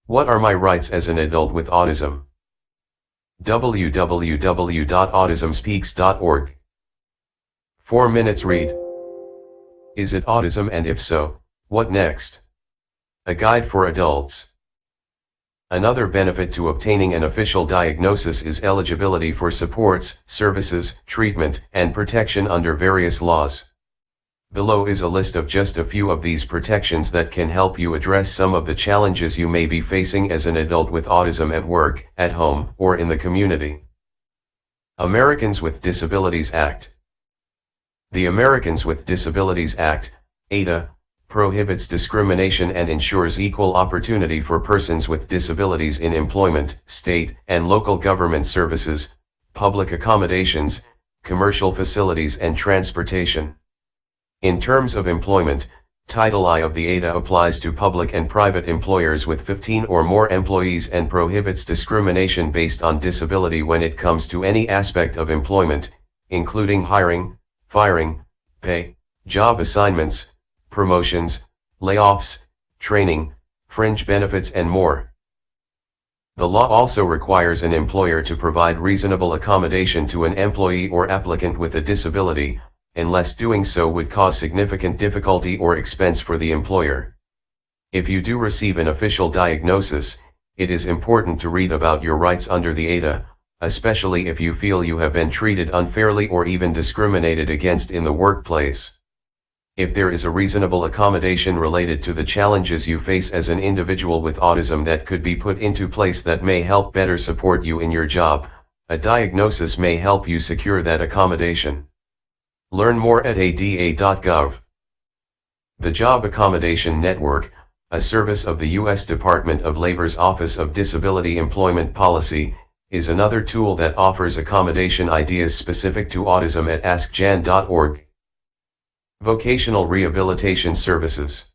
What are my rights as an adult with autism? www.autismspeaks.org. 4 minutes read. Is it autism, and if so, what next? A guide for adults. Another benefit to obtaining an official diagnosis is eligibility for supports, services, treatment, and protection under various laws. Below is a list of just a few of these protections that can help you address some of the challenges you may be facing as an adult with autism at work, at home, or in the community. Americans with Disabilities Act. The Americans with Disabilities Act, ADA, prohibits discrimination and ensures equal opportunity for persons with disabilities in employment, state and local government services, public accommodations, commercial facilities and transportation. In terms of employment, Title I of the ADA applies to public and private employers with 15 or more employees and prohibits discrimination based on disability when it comes to any aspect of employment, including hiring, firing, pay, job assignments, promotions, layoffs, training, fringe benefits and more. The law also requires an employer to provide reasonable accommodation to an employee or applicant with a disability, unless doing so would cause significant difficulty or expense for the employer. If you do receive an official diagnosis, it is important to read about your rights under the ADA, especially if you feel you have been treated unfairly or even discriminated against in the workplace. If there is a reasonable accommodation related to the challenges you face as an individual with autism that could be put into place that may help better support you in your job, a diagnosis may help you secure that accommodation. Learn more at ada.gov. The Job Accommodation Network, a service of the U.S. Department of Labor's Office of Disability Employment Policy, is another tool that offers accommodation ideas specific to autism at askjan.org. Vocational Rehabilitation Services.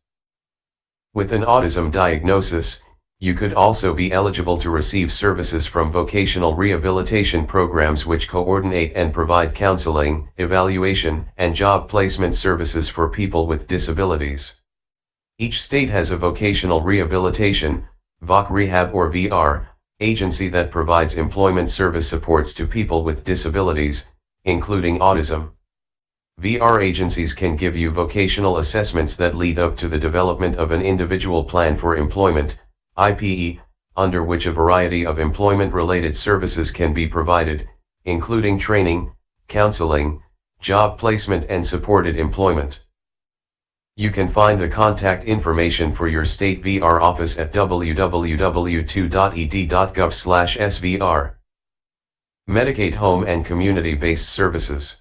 With an autism diagnosis, you could also be eligible to receive services from vocational rehabilitation programs which coordinate and provide counseling, evaluation, and job placement services for people with disabilities. Each state has a vocational rehabilitation, VOC Rehab or VR, agency that provides employment service supports to people with disabilities, including autism. VR agencies can give you vocational assessments that lead up to the development of an individual plan for employment, IPE, under which a variety of employment-related services can be provided, including training, counseling, job placement and supported employment. You can find the contact information for your state VR office at www.ed.gov/svr. Medicaid Home and Community-Based Services.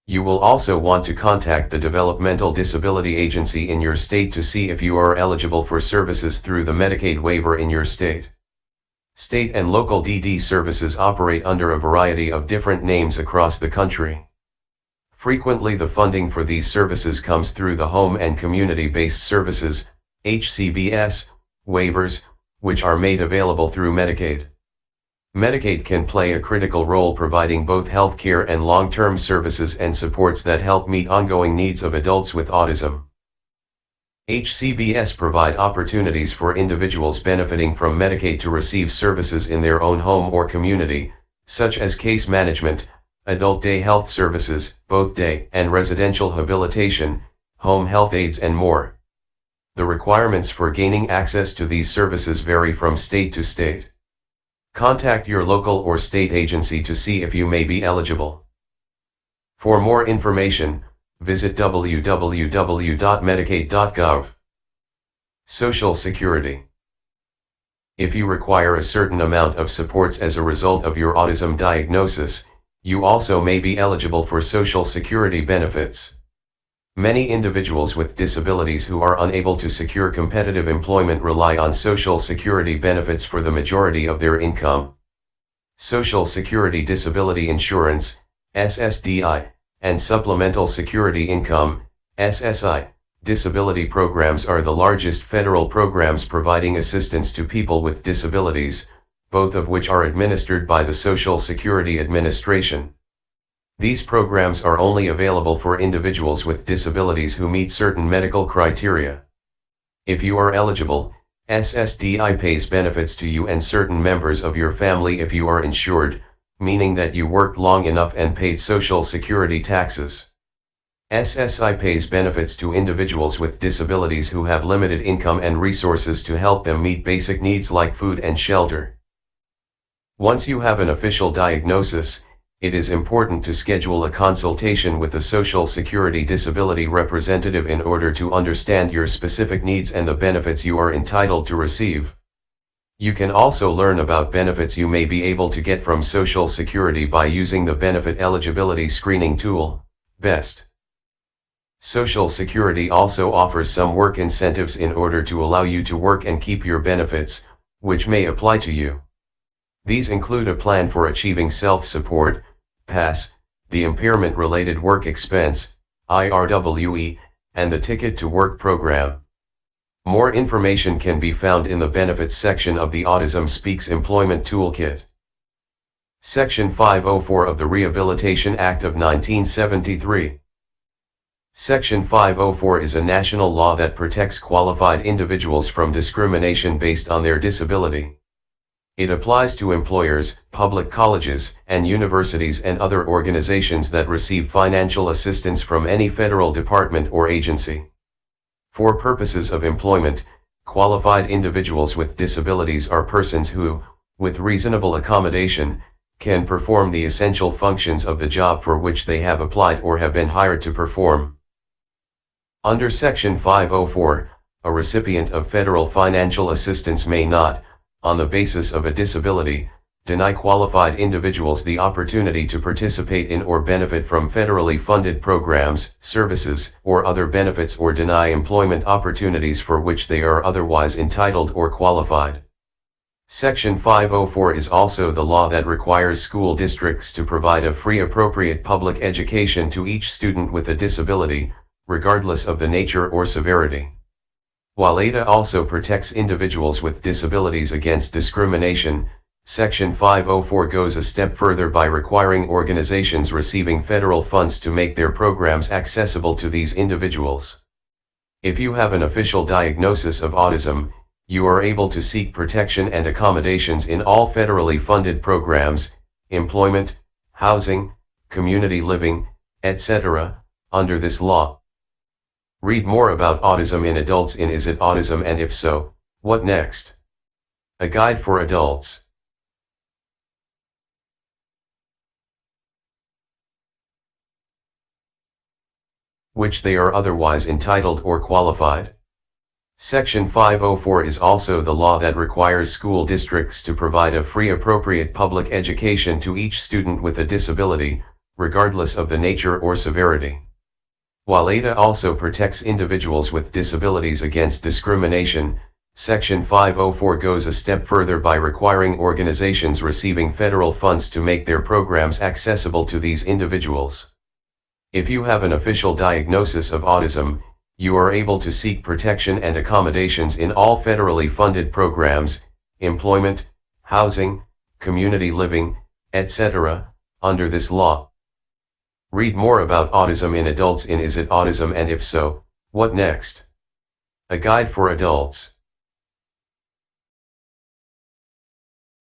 You will also want to contact the Developmental Disability Agency in your state to see if you are eligible for services through the Medicaid waiver in your state. State and local DD services operate under a variety of different names across the country. Frequently the funding for these services comes through the Home and Community-Based Services, Hcbs, waivers, which are made available through Medicaid. Medicaid can play a critical role providing both health care and long-term services and supports that help meet ongoing needs of adults with autism. Hcbs provide opportunities for individuals benefiting from Medicaid to receive services in their own home or community, such as case management, adult day health services, both day and residential habilitation, home health aides and more. The requirements for gaining access to these services vary from state to state. Contact your local or state agency to see if you may be eligible. For more information, visit www.medicaid.gov. Social Security. If you require a certain amount of supports as a result of your autism diagnosis, you also may be eligible for Social Security benefits. Many individuals with disabilities who are unable to secure competitive employment rely on Social Security benefits for the majority of their income. Social Security Disability Insurance, SSDI, and Supplemental Security Income, SSI, disability programs are the largest federal programs providing assistance to people with disabilities, both of which are administered by the Social Security Administration. These programs are only available for individuals with disabilities who meet certain medical criteria. If you are eligible, SSDI pays benefits to you and certain members of your family if you are insured, meaning that you worked long enough and paid Social Security taxes. SSI pays benefits to individuals with disabilities who have limited income and resources to help them meet basic needs like food and shelter. Once you have an official diagnosis, it is important to schedule a consultation with a Social Security disability representative in order to understand your specific needs and the benefits you are entitled to receive. You can also learn about benefits you may be able to get from Social Security by using the Benefit Eligibility Screening Tool, BEST. Social Security also offers some work incentives in order to allow you to work and keep your benefits, which may apply to you. These include a plan for achieving self-support, PASS, the Impairment-Related Work Expense, IRWE, and the Ticket to Work program. More information can be found in the Benefits section of the Autism Speaks Employment Toolkit. Section 504 of the Rehabilitation Act of 1973. Section 504 is a national law that protects qualified individuals from discrimination based on their disability. It applies to employers, public colleges, and universities and other organizations that receive financial assistance from any federal department or agency. For purposes of employment, qualified individuals with disabilities are persons who, with reasonable accommodation, can perform the essential functions of the job for which they have applied or have been hired to perform. Under Section 504, a recipient of federal financial assistance may not, on the basis of a disability, deny qualified individuals the opportunity to participate in or benefit from federally funded programs, services, or other benefits or deny employment opportunities for which they are otherwise entitled or qualified. Section 504 is also the law that requires school districts to provide a free appropriate public education to each student with a disability, regardless of the nature or severity. While ADA also protects individuals with disabilities against discrimination, Section 504 goes a step further by requiring organizations receiving federal funds to make their programs accessible to these individuals. If you have an official diagnosis of autism, you are able to seek protection and accommodations in all federally funded programs, employment, housing, community living, etc., under this law. Read more about autism in adults in Is It Autism and If So, What Next? A Guide for Adults. Which they are otherwise entitled or qualified. Section 504 is also the law that requires school districts to provide a free appropriate public education to each student with a disability, regardless of the nature or severity. While ADA also protects individuals with disabilities against discrimination, Section 504 goes a step further by requiring organizations receiving federal funds to make their programs accessible to these individuals. If you have an official diagnosis of autism, you are able to seek protection and accommodations in all federally funded programs, employment, housing, community living, etc., under this law. Read more about autism in adults in Is It Autism and If So, What Next? A Guide for Adults.